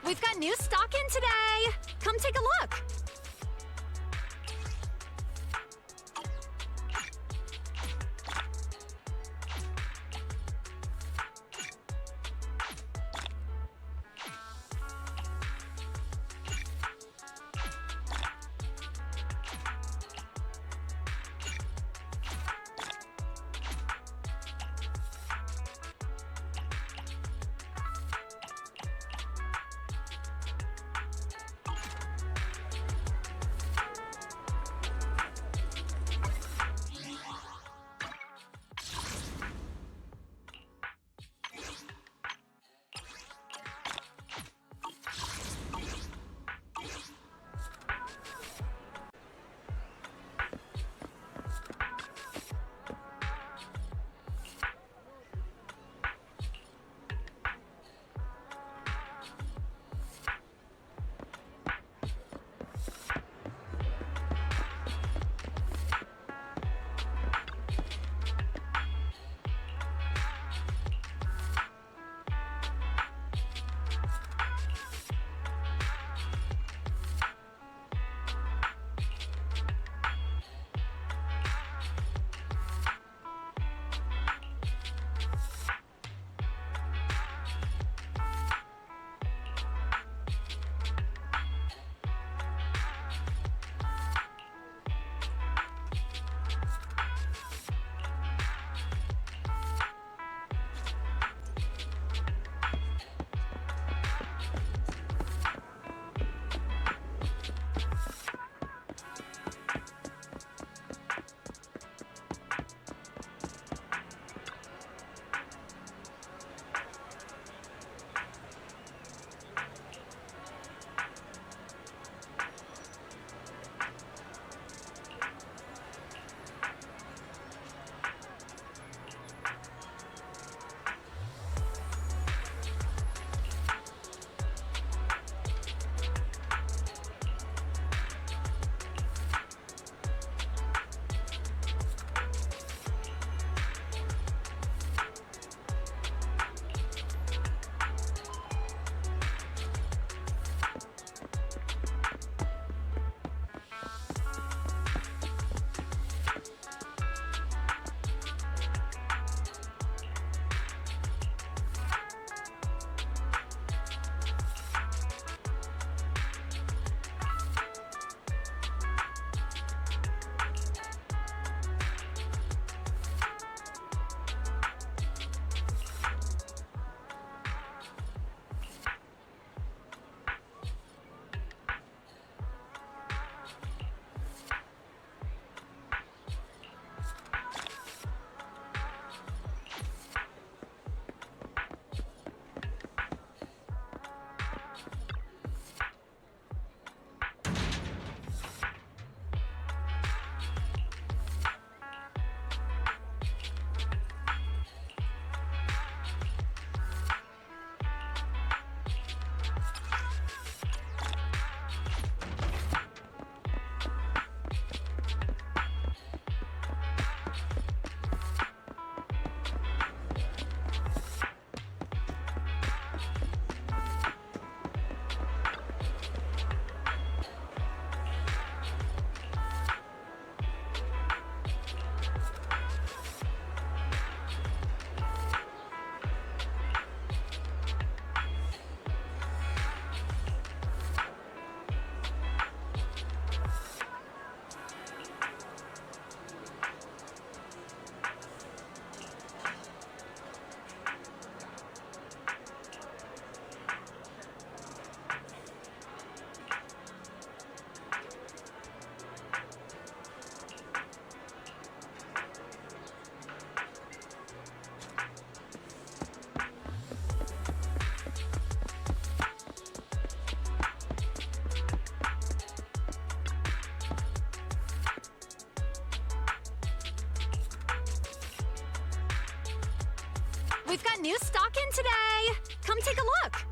We've got new stock in today! Come take a look! We've got new stock in today! Come take a look!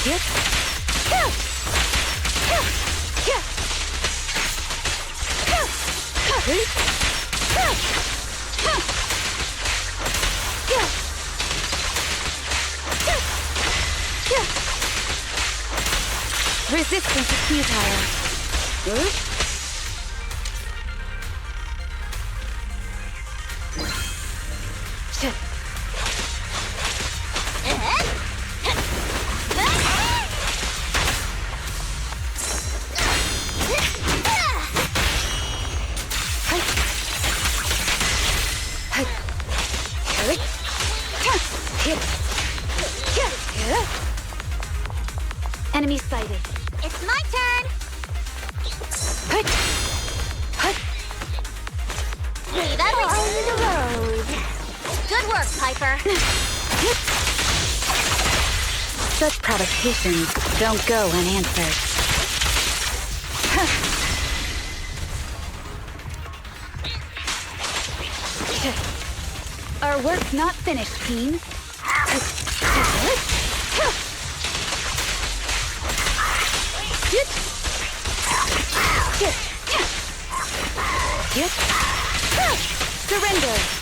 Yep. Resistance is futile. Enemy sighted. It's my turn! That'll the road. Good work, Piper. Such provocations don't go unanswered. Our work's not finished, team. Surrender!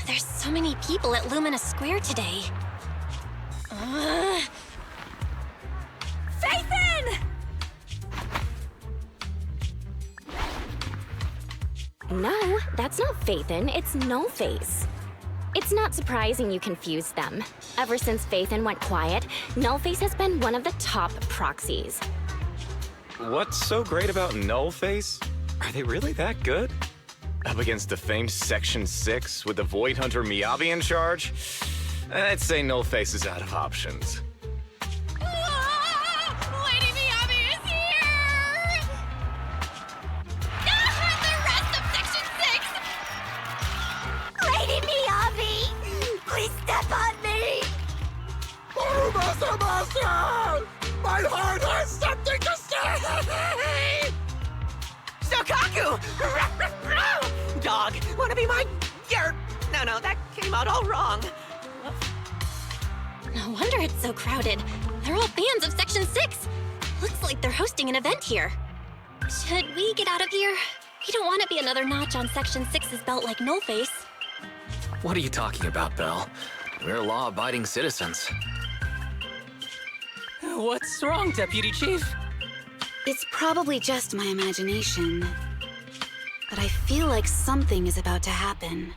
There's so many people at Lumina Square today. Phaethon! No, that's not Phaethon, it's Nullface. It's not surprising you confused them. Ever since Phaethon went quiet, Nullface has been one of the top proxies. What's so great about Nullface? Are they really that good? Up against the famed Section 6 with the Void Hunter Miyabi in charge? I'd say Nullface is out of options. Lady Miyabi is here! The rest of Section 6! Lady Miyabi! Please step on me! Oh, Master! My heart has something to say! Sokaku! Dog, wanna be my... No, that came out all wrong. No wonder it's so crowded. They're all fans of Section 6. Looks like they're hosting an event here. Should we get out of here? We don't want to be another notch on Section 6's belt like Nullface. What are you talking about, Belle? We're law-abiding citizens. What's wrong, Deputy Chief? It's probably just my imagination, but I feel like something is about to happen.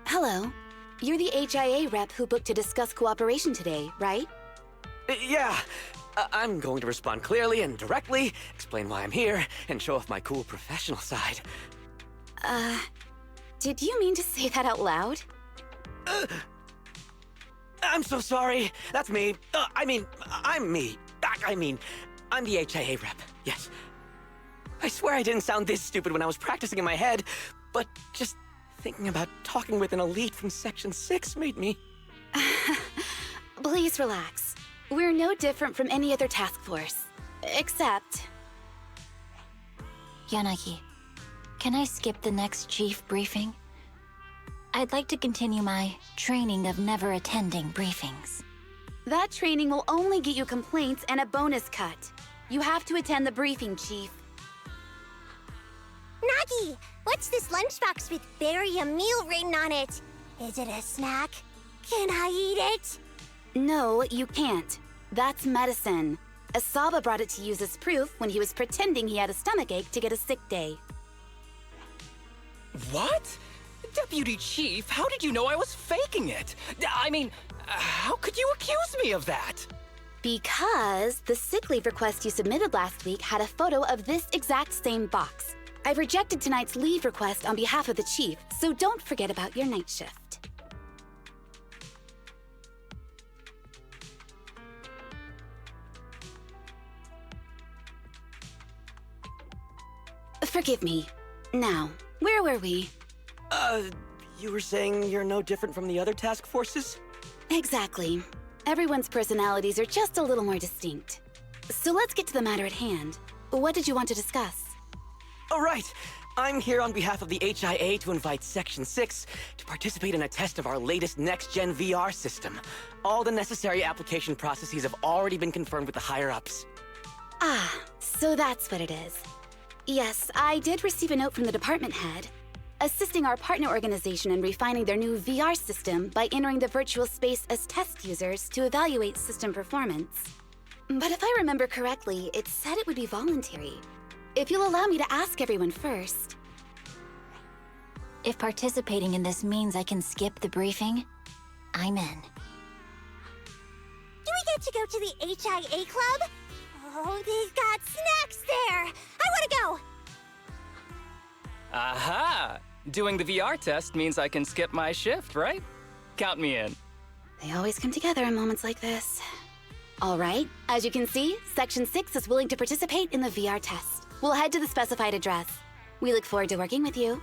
Hello. You're the HIA rep who booked to discuss cooperation today, right? Yeah. I'm going to respond clearly and directly, explain why I'm here, and show off my cool professional side. Did you mean to say that out loud? I'm so sorry. That's me. I'm me. I'm the HIA rep. Yes. I swear I didn't sound this stupid when I was practicing in my head, but just Thinking about talking with an elite from Section 6 made me... Please relax. We're no different from any other task force. Except... Yanagi, can I skip the next chief briefing? I'd like to continue my training of never attending briefings. that training will only get you complaints and a bonus cut. You have to attend the briefing, Chief. Nagi, what's this lunchbox with berry a meal written on it? Is it a snack? Can I eat it? No, you can't. That's medicine. Asaba brought it to use as proof when he was pretending he had a stomachache to get a sick day. What? Deputy Chief, how did you know I was faking it? I mean, how could you accuse me of that? Because the sick leave request you submitted last week had a photo of this exact same box. I've rejected tonight's leave request on behalf of the Chief, so don't forget about your night shift. Forgive me. Now, where were we? You were saying you're no different from the other task forces? Exactly. Everyone's personalities are just a little more distinct. So let's get to the matter at hand. What did you want to discuss? Oh, right. I'm here on behalf of the HIA to invite Section 6 to participate in a test of our latest next-gen VR system. All the necessary application processes have already been confirmed with the higher-ups. Ah, so that's what it is. Yes, I did receive a note from the department head, assisting our partner organization in refining their new VR system by entering the virtual space as test users to evaluate system performance. But if I remember correctly, it said it would be voluntary. If you'll allow me to ask everyone first. If participating in this means I can skip the briefing, I'm in. Do we get to go to the HIA club? Oh, they've got snacks there! I want to go! Aha! Doing the VR test means I can skip my shift, right? Count me in. They always come together in moments like this. All right, as you can see, Section 6 is willing to participate in the VR test. We'll head to the specified address. We look forward to working with you.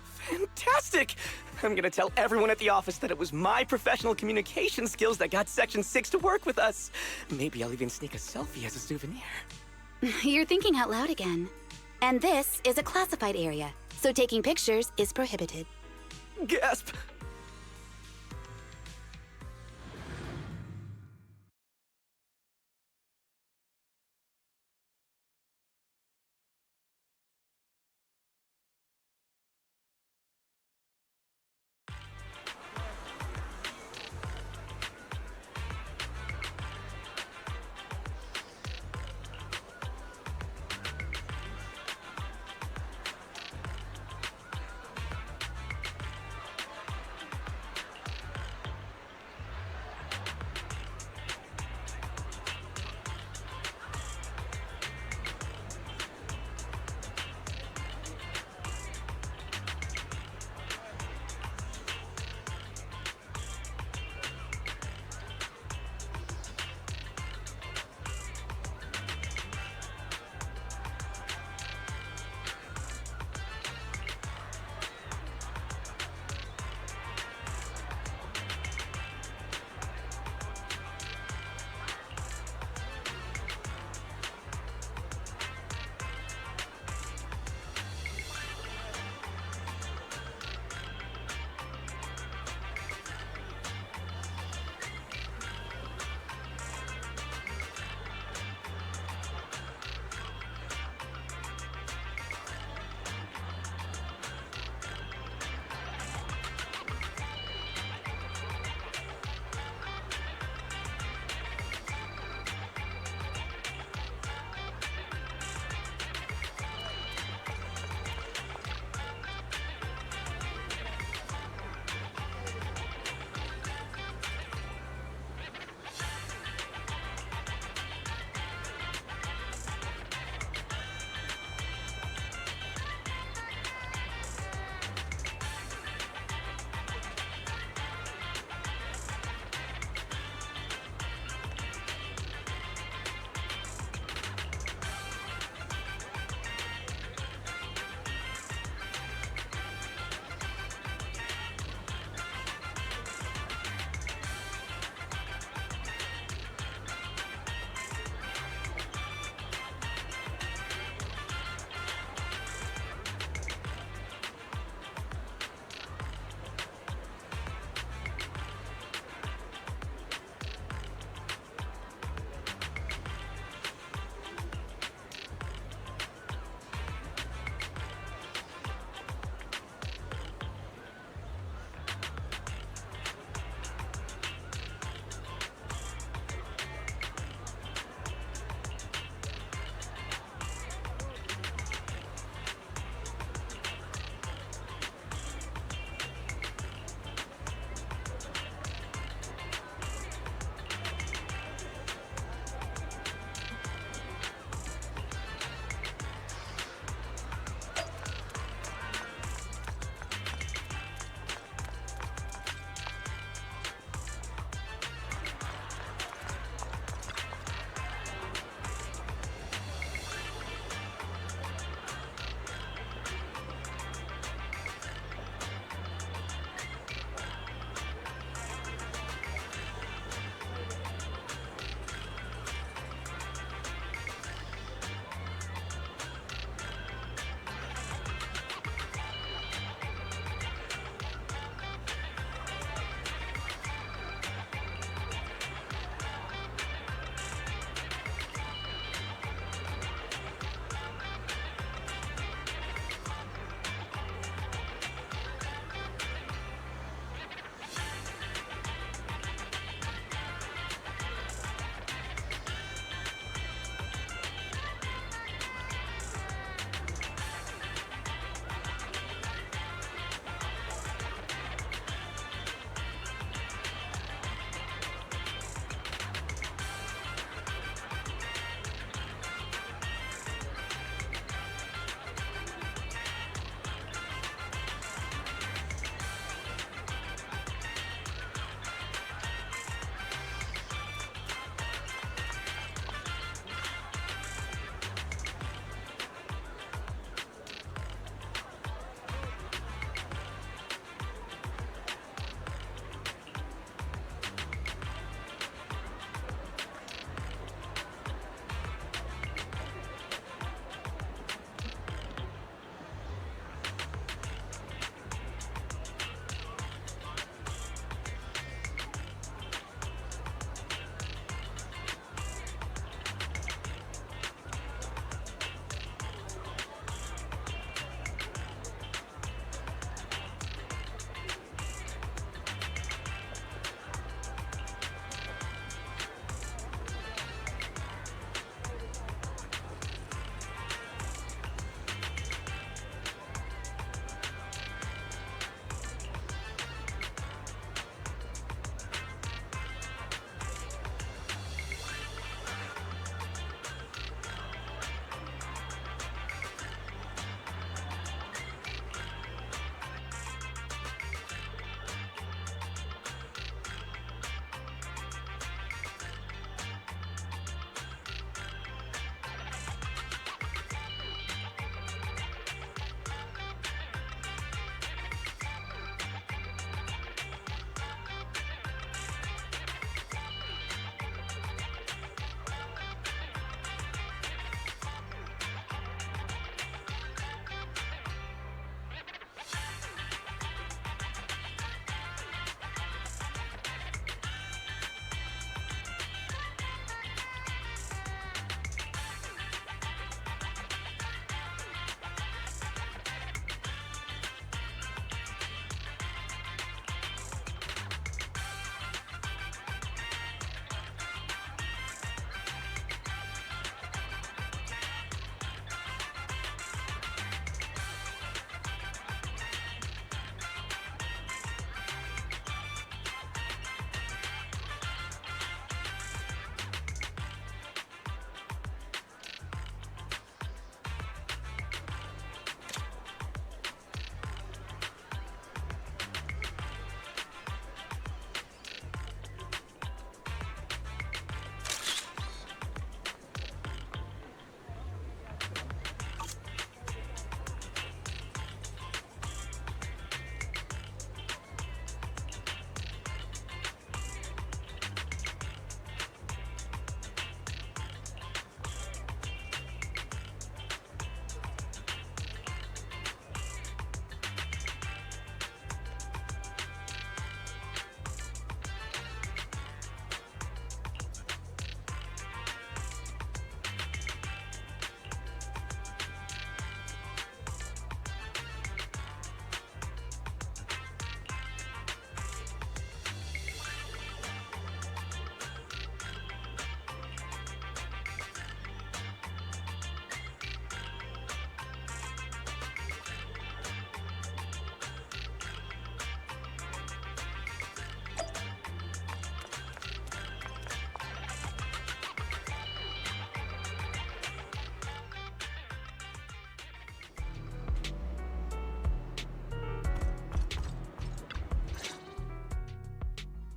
Fantastic! I'm gonna tell everyone at the office that it was my professional communication skills that got Section 6 to work with us. Maybe I'll even sneak a selfie as a souvenir. You're thinking out loud again. And this is a classified area, so taking pictures is prohibited. Gasp!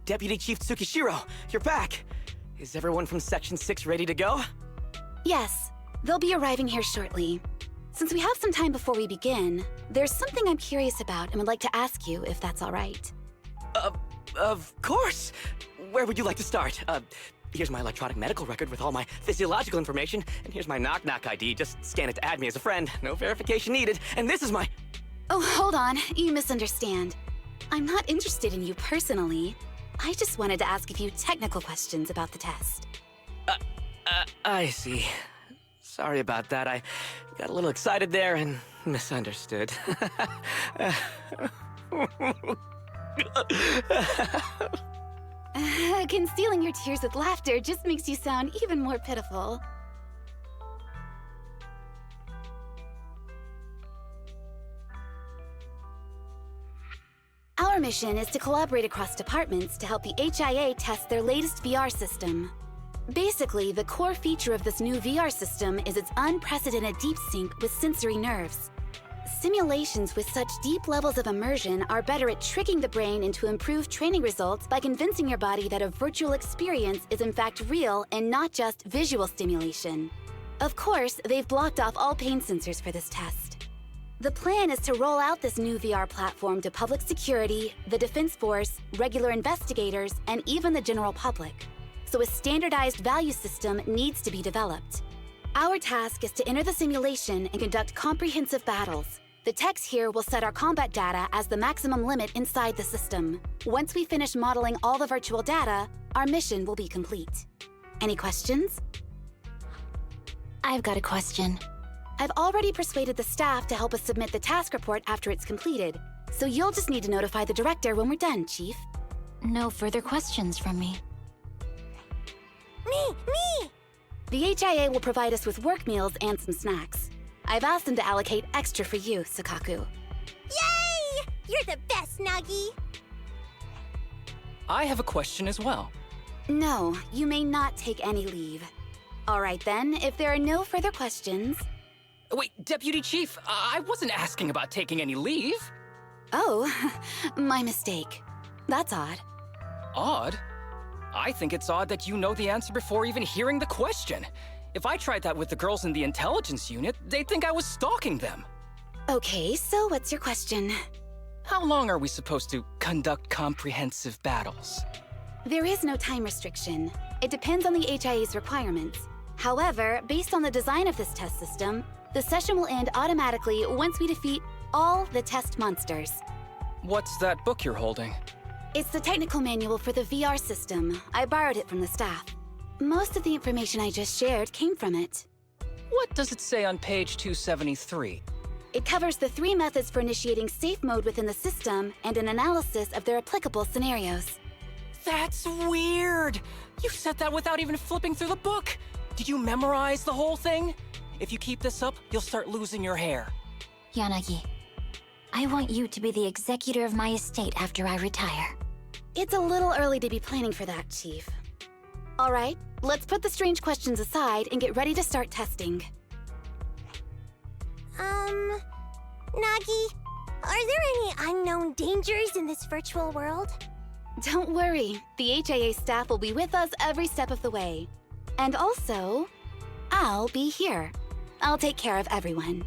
Deputy Chief Tsukishiro, you're back! Is everyone from Section 6 ready to go? Yes, they'll be arriving here shortly. Since we have some time before we begin, there's something I'm curious about and would like to ask you if that's all right. Of course! Where would you like to start? Here's my electronic medical record with all my physiological information, and here's my knock-knock ID. Just scan it to add me as a friend. No verification needed. And this is my... Oh, hold on. You misunderstand. I'm not interested in you personally. I just wanted to ask a few technical questions about the test. I see. Sorry about that. I got a little excited there and misunderstood. Concealing your tears with laughter just makes you sound even more pitiful. Our mission is to collaborate across departments to help the HIA test their latest VR system. Basically, the core feature of this new VR system is its unprecedented deep sync with sensory nerves. Simulations with such deep levels of immersion are better at tricking the brain into improved training results by convincing your body that a virtual experience is in fact real and not just visual stimulation. Of course, they've blocked off all pain sensors for this test. The plan is to roll out this new VR platform to public security, the Defense Force, regular investigators, and even the general public. So a standardized value system needs to be developed. Our task is to enter the simulation and conduct comprehensive battles. The techs here will set our combat data as the maximum limit inside the system. Once we finish modeling all the virtual data, our mission will be complete. Any questions? I've got a question. I've already persuaded the staff to help us submit the task report after it's completed, so you'll just need to notify the director when we're done, Chief. No further questions from me. Me! The HIA will provide us with work meals and some snacks. I've asked them to allocate extra for you, Sakaku. Yay! You're the best, Nagi! I have a question as well. No, you may not take any leave. All right then, if there are no further questions... Wait, Deputy Chief, I wasn't asking about taking any leave. Oh, my mistake. That's odd. Odd? I think it's odd that you know the answer before even hearing the question. If I tried that with the girls in the intelligence unit, they'd think I was stalking them. Okay, so what's your question? How long are we supposed to conduct comprehensive battles? There is no time restriction. It depends on the HIA's requirements. However, based on the design of this test system, the session will end automatically once we defeat all the test monsters. What's that book you're holding? It's the technical manual for the VR system. I borrowed it from the staff. Most of the information I just shared came from it. What does it say on page 273? It covers the 3 methods for initiating safe mode within the system and an analysis of their applicable scenarios. That's weird! You said that without even flipping through the book! Did you memorize the whole thing? If you keep this up, you'll start losing your hair. Yanagi, I want you to be the executor of my estate after I retire. It's a little early to be planning for that, Chief. All right, let's put the strange questions aside and get ready to start testing. Nagi, are there any unknown dangers in this virtual world? Don't worry, the HIA staff will be with us every step of the way. And also, I'll be here. I'll take care of everyone.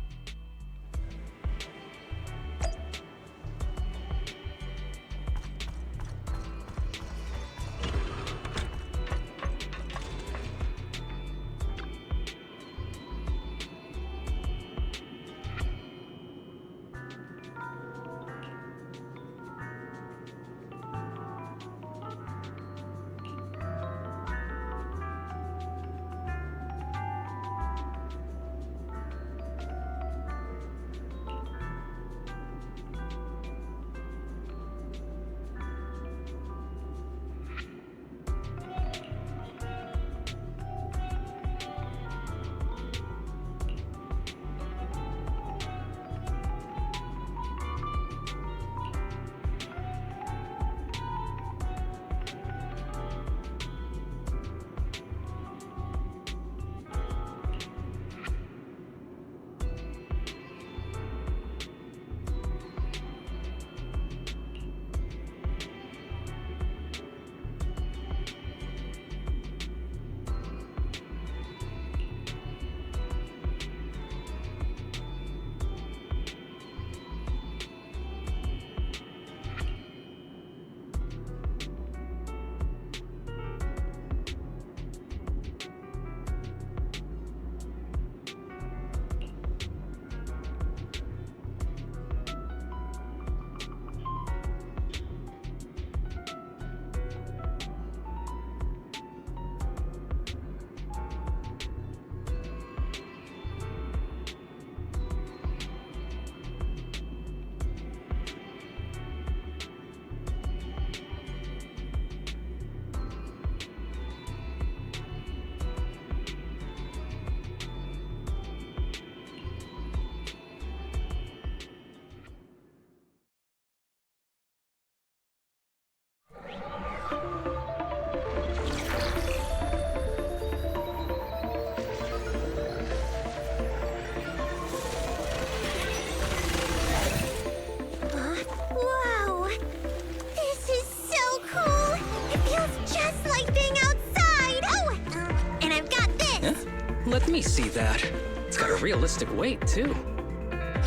see that. It's got a realistic weight, too.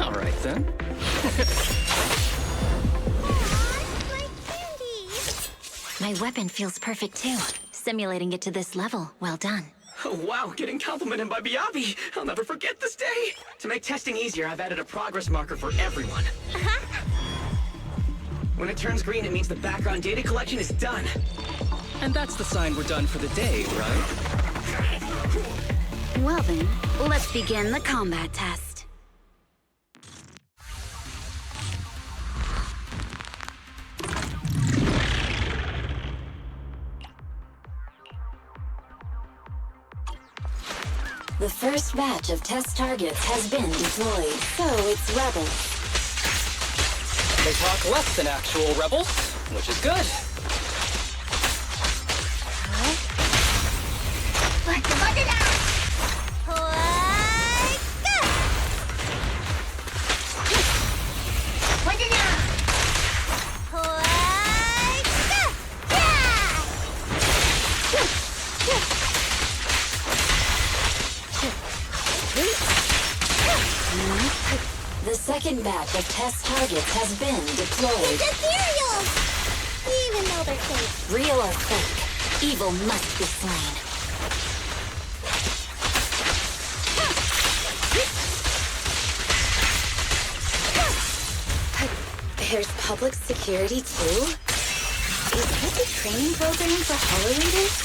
All right, then. My weapon feels perfect, too. Simulating it to this level. Well done. Oh, wow, getting complimented by Miyabi. I'll never forget this day. To make testing easier, I've added a progress marker for everyone. When it turns green, it means the background data collection is done. And that's the sign we're done for the day, right? Well then, let's begin the combat test. The first batch of test targets has been deployed. So it's rebels. They talk less than actual rebels, which is good. The second batch of test targets has been deployed. Ethereals! Even though they're fake. Real or fake, evil must be slain. There's public security too? Is this a training program for Hollow Readers?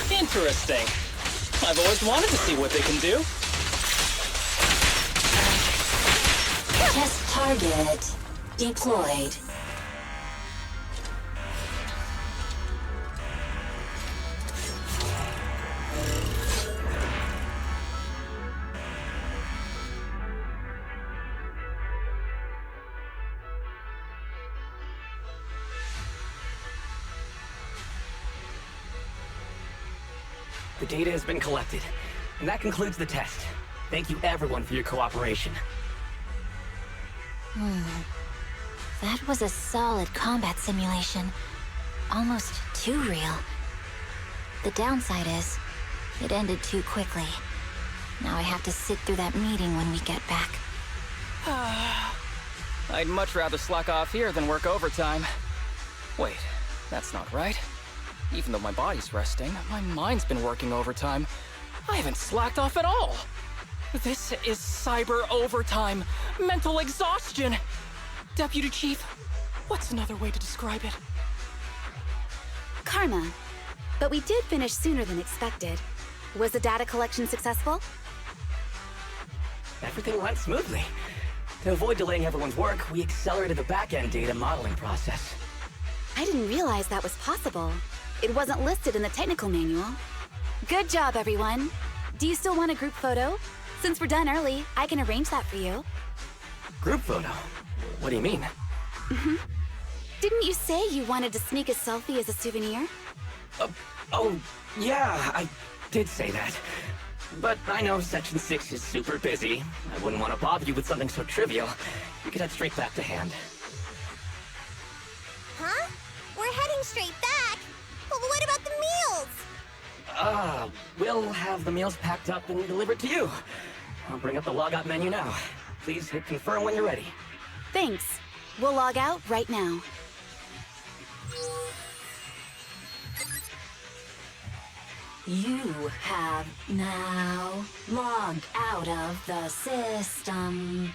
Interesting. I've always wanted to see what they can do. Test target deployed. The data has been collected, and that concludes the test. Thank you everyone for your cooperation. That was a solid combat simulation. Almost too real. The downside is, it ended too quickly. Now I have to sit through that meeting when we get back. I'd much rather slack off here than work overtime. Wait, that's not right. Even though my body's resting, my mind's been working overtime. I haven't slacked off at all. This is cyber overtime. Mental exhaustion. Deputy Chief, what's another way to describe it? Karma. But we did finish sooner than expected. Was the data collection successful? Everything went smoothly. To avoid delaying everyone's work, we accelerated the back-end data modeling process. I didn't realize that was possible. It wasn't listed in the technical manual. Good job, everyone. Do you still want a group photo? Since we're done early, I can arrange that for you. Group photo? What do you mean? Didn't you say you wanted to sneak a selfie as a souvenir? Oh, yeah, I did say that. But I know Section 6 is super busy. I wouldn't want to bother you with something so trivial. We could head straight back to hand. Huh? We're heading straight back? Well, what about the meals? We'll have the meals packed up and delivered to you. I'll bring up the logout menu now. Please hit confirm when you're ready. Thanks. We'll log out right now. You have now logged out of the system.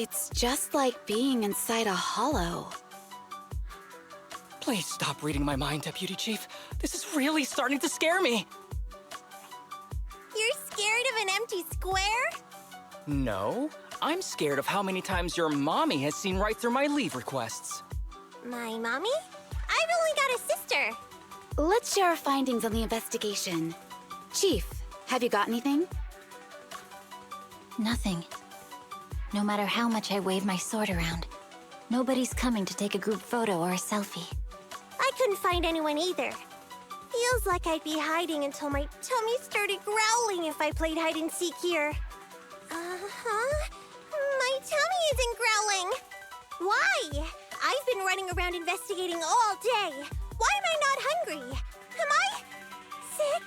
It's just like being inside a hollow. Please stop reading my mind, Deputy Chief. This is really starting to scare me. You're scared of an empty square? No, I'm scared of how many times your mommy has seen right through my leave requests. My mommy? I've only got a sister. Let's share our findings on the investigation. Chief, have you got anything? Nothing. No matter how much I wave my sword around, nobody's coming to take a group photo or a selfie. I couldn't find anyone either. Feels like I'd be hiding until my tummy started growling if I played hide and seek here. Uh-huh. My tummy isn't growling. Why? I've been running around investigating all day. Why am I not hungry? Am I sick?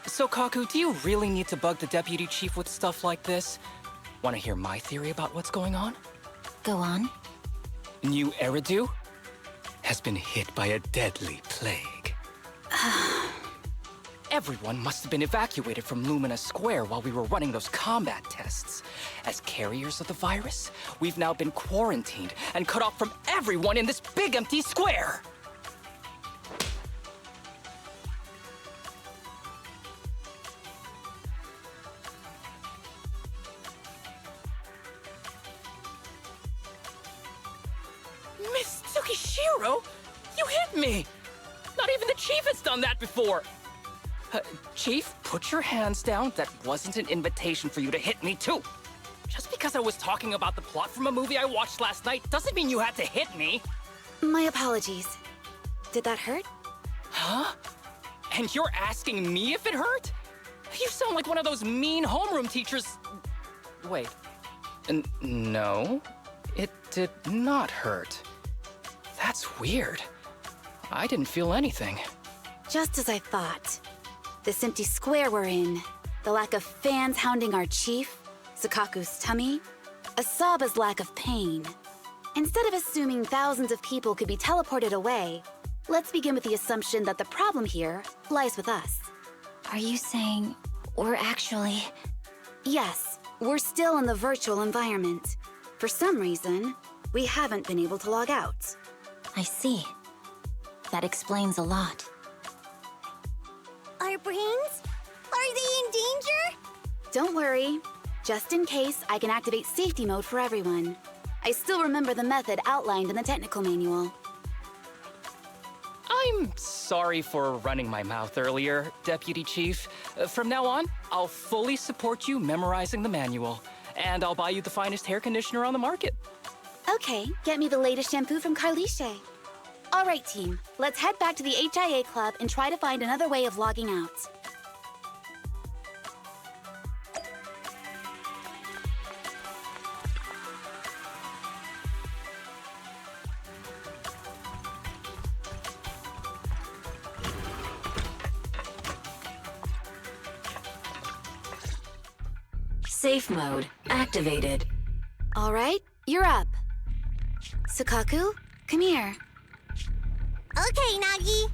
So, Kaku, do you really need to bug the Deputy Chief with stuff like this? Want to hear my theory about what's going on? Go on. New Eridu has been hit by a deadly plague. Everyone must have been evacuated from Lumina Square while we were running those combat tests. As carriers of the virus, we've now been quarantined and cut off from everyone in this big empty square. Miss Tsukishiro, you hit me! Not even the Chief has done that before! Chief, put your hands down. That wasn't an invitation for you to hit me, too. Just because I was talking about the plot from a movie I watched last night doesn't mean you had to hit me. My apologies. Did that hurt? Huh? And you're asking me if it hurt? You sound like one of those mean homeroom teachers. Wait. No, it did not hurt. That's weird. I didn't feel anything. Just as I thought. This empty square we're in, the lack of fans hounding our chief, Sukaku's tummy, Asaba's lack of pain. Instead of assuming thousands of people could be teleported away, let's begin with the assumption that the problem here lies with us. Are you saying we're actually... Yes, we're still in the virtual environment. For some reason, we haven't been able to log out. I see. That explains a lot. Our brains? Are they in danger? Don't worry. Just in case, I can activate safety mode for everyone. I still remember the method outlined in the technical manual. I'm sorry for running my mouth earlier, Deputy Chief. From now on, I'll fully support you memorizing the manual. And I'll buy you the finest hair conditioner on the market. Okay, get me the latest shampoo from Carliche. All right, team. Let's head back to the HIA Club and try to find another way of logging out. Safe mode activated. All right, you're up. Sukaku, come here. Okay, Nagi.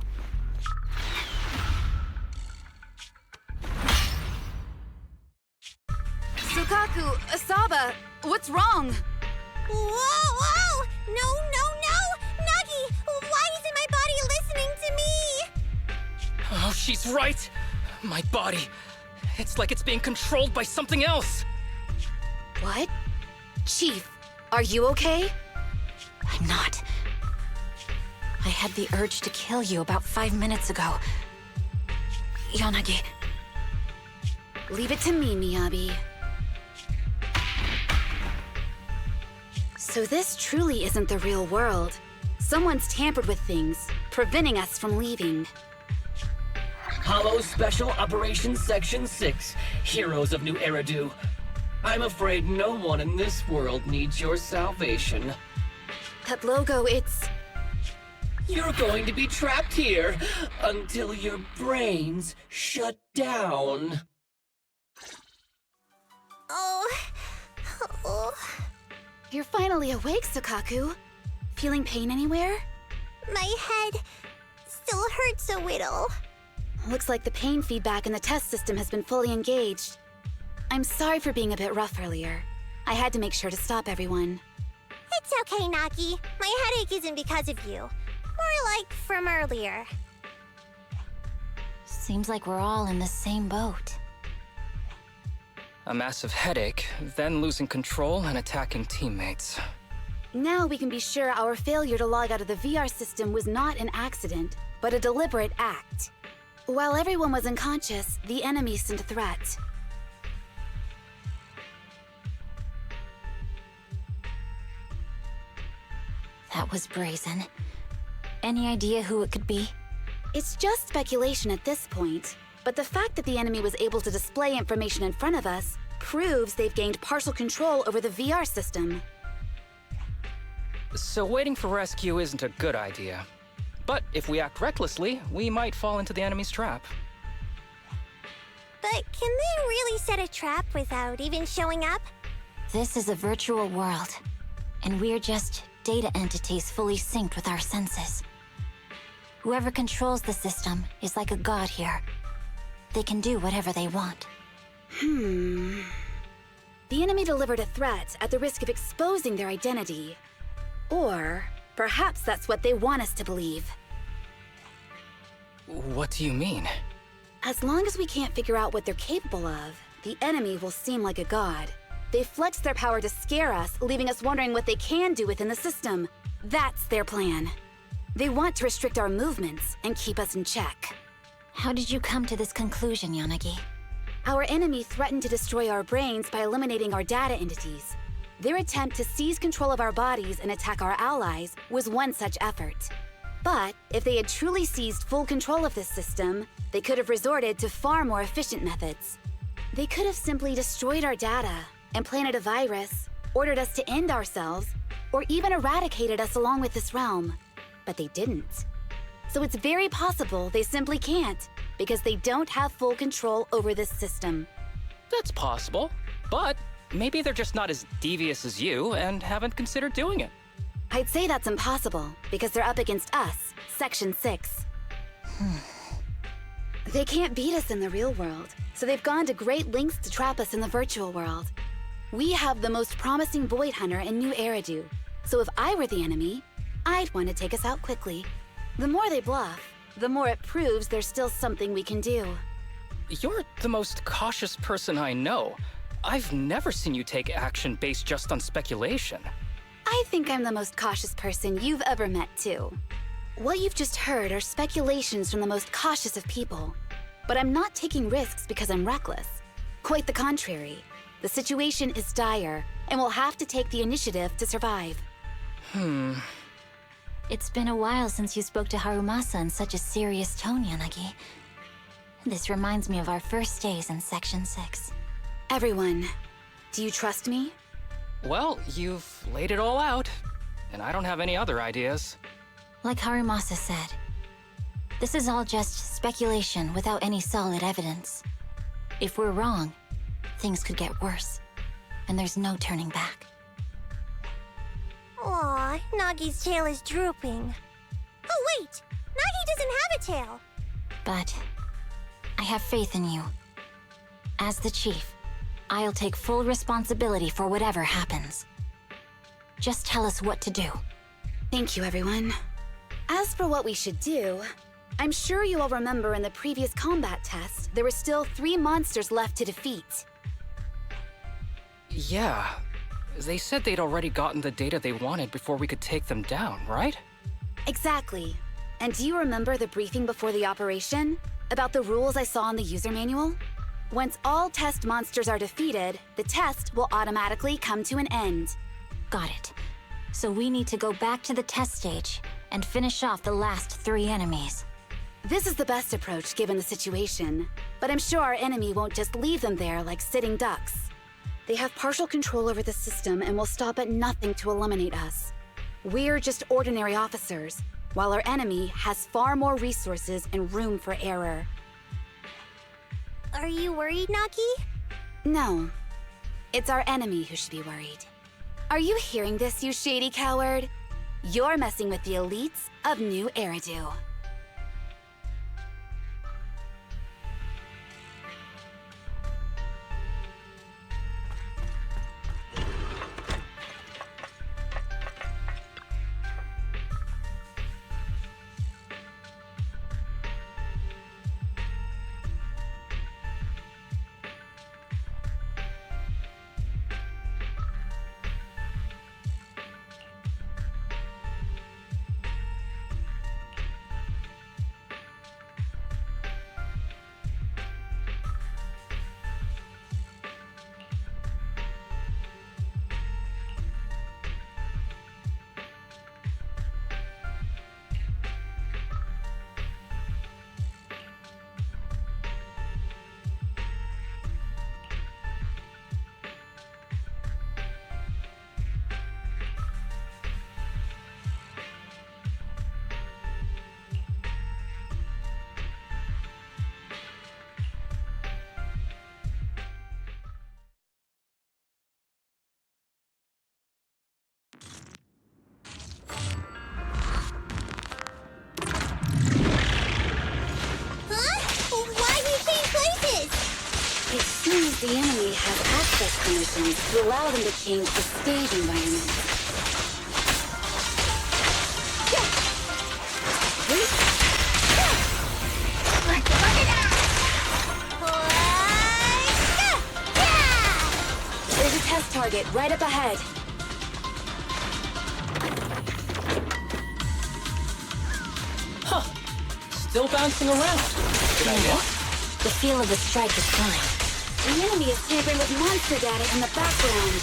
Sukaku, Asaba, what's wrong? Whoa! No! Nagi, why isn't my body listening to me? Oh, she's right. My body. It's like it's being controlled by something else. What? Chief, are you okay? I'm not. I had the urge to kill you about 5 minutes ago. Yanagi. Leave it to me, Miyabi. So this truly isn't the real world. Someone's tampered with things, preventing us from leaving. Hollow Special Operations Section 6, Heroes of New Eridu. I'm afraid no one in this world needs your salvation. That logo, it's... You're going to be trapped here until your brains shut down. Oh. You're finally awake, Sukaku. Feeling pain anywhere? My head still hurts a little. Looks like the pain feedback in the test system has been fully engaged. I'm sorry for being a bit rough earlier. I had to make sure to stop everyone. It's okay, Nagi. My headache isn't because of you. More like from earlier. Seems like we're all in the same boat. A massive headache, then losing control and attacking teammates. Now we can be sure our failure to log out of the VR system was not an accident, but a deliberate act. While everyone was unconscious, the enemy sent a threat. That was brazen. Any idea who it could be? It's just speculation at this point, but the fact that the enemy was able to display information in front of us proves they've gained partial control over the VR system. So waiting for rescue isn't a good idea. But if we act recklessly, we might fall into the enemy's trap. But can they really set a trap without even showing up? This is a virtual world, and we're just data entities fully synced with our senses. Whoever controls the system is like a god here. They can do whatever they want. The enemy delivered a threat at the risk of exposing their identity. Or perhaps that's what they want us to believe. What do you mean? As long as we can't figure out what they're capable of, the enemy will seem like a god. They flex their power to scare us, leaving us wondering what they can do within the system. That's their plan. They want to restrict our movements and keep us in check. How did you come to this conclusion, Yanagi? Our enemy threatened to destroy our brains by eliminating our data entities. Their attempt to seize control of our bodies and attack our allies was one such effort. But if they had truly seized full control of this system, they could have resorted to far more efficient methods. They could have simply destroyed our data and planted a virus, ordered us to end ourselves, or even eradicated us along with this realm. But they didn't. So it's very possible they simply can't, because they don't have full control over this system. That's possible, but maybe they're just not as devious as you and haven't considered doing it. I'd say that's impossible, because they're up against us, Section 6. They can't beat us in the real world, so they've gone to great lengths to trap us in the virtual world. We have the most promising Void Hunter in New Eridu, so if I were the enemy, I'd want to take us out quickly. The more they bluff, the more it proves there's still something we can do. You're the most cautious person I know. I've never seen you take action based just on speculation. I think I'm the most cautious person you've ever met, too. What you've just heard are speculations from the most cautious of people. But I'm not taking risks because I'm reckless. Quite the contrary. The situation is dire, and we'll have to take the initiative to survive. It's been a while since you spoke to Harumasa in such a serious tone, Yanagi. This reminds me of our first days in Section 6. Everyone, do you trust me? Well, you've laid it all out, and I don't have any other ideas. Like Harumasa said, this is all just speculation without any solid evidence. If we're wrong, things could get worse, and there's no turning back. Aw, Nagi's tail is drooping. Oh wait! Nagi doesn't have a tail! But I have faith in you. As the chief, I'll take full responsibility for whatever happens. Just tell us what to do. Thank you, everyone. As for what we should do, I'm sure you all remember in the previous combat test, there were still 3 monsters left to defeat. Yeah. They said they'd already gotten the data they wanted before we could take them down, right? Exactly. And do you remember the briefing before the operation? About the rules I saw in the user manual? Once all test monsters are defeated, the test will automatically come to an end. Got it. So we need to go back to the test stage and finish off the last 3 enemies. This is the best approach given the situation, but I'm sure our enemy won't just leave them there like sitting ducks. They have partial control over the system and will stop at nothing to eliminate us. We're just ordinary officers, while our enemy has far more resources and room for error. Are you worried, Nagi? No. It's our enemy who should be worried. Are you hearing this, you shady coward? You're messing with the elites of New Eridu. It seems the enemy has access permissions to allow them to change the stage environment. There's a test target right up ahead. Huh. Still bouncing around. Did I miss? The feel of the strike is fine. The enemy is tampering with monster data in the background.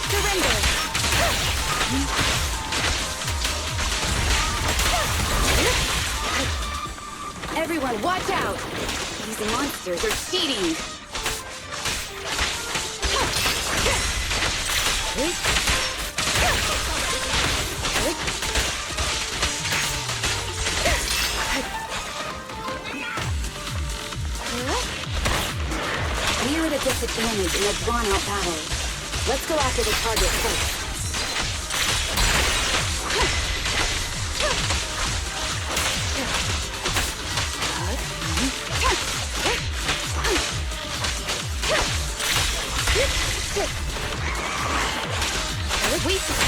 Surrender! Everyone, watch out! These monsters are cheating! We're at a disadvantage in a drawn-out battle. Let's go after the target first. Waste of time.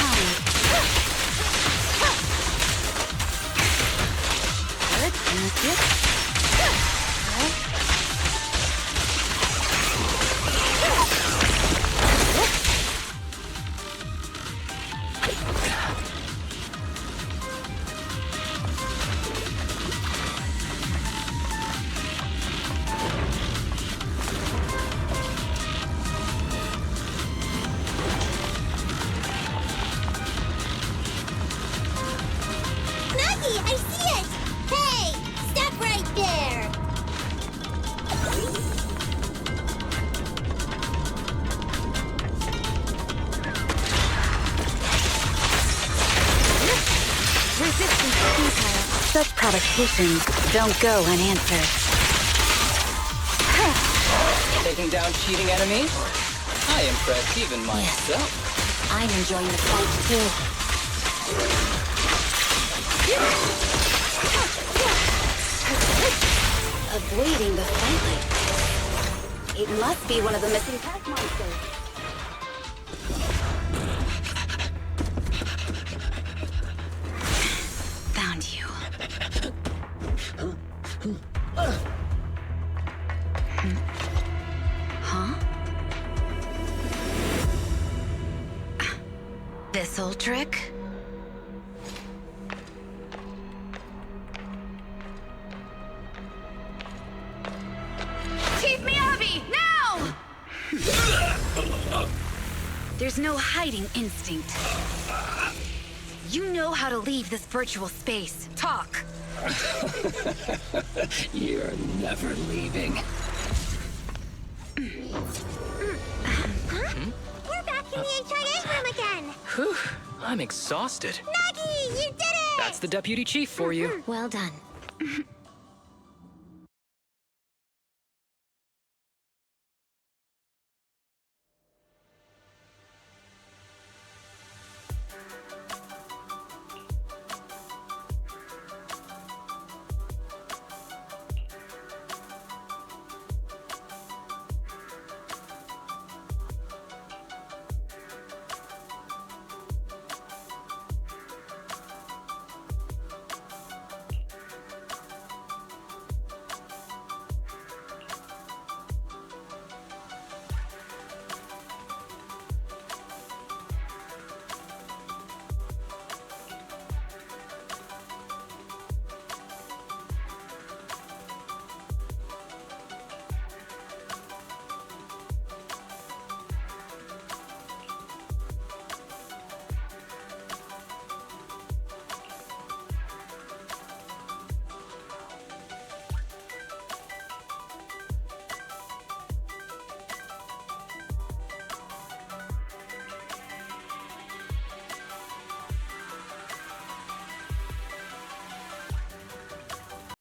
I see it! Hey! Stop right there! Resistance futile. Such provocations don't go unanswered. Taking down cheating enemies? I impress even myself. Yes. I'm enjoying the fight too. Avoiding the fight like this. It must be one of the missing pack monsters. Found you. Huh? This old trick? There's no hiding instinct. You know how to leave this virtual space. Talk. You're never leaving. We're back in the HIA room again! Whew, I'm exhausted. Maggie, you did it! That's the deputy chief for you. Well done.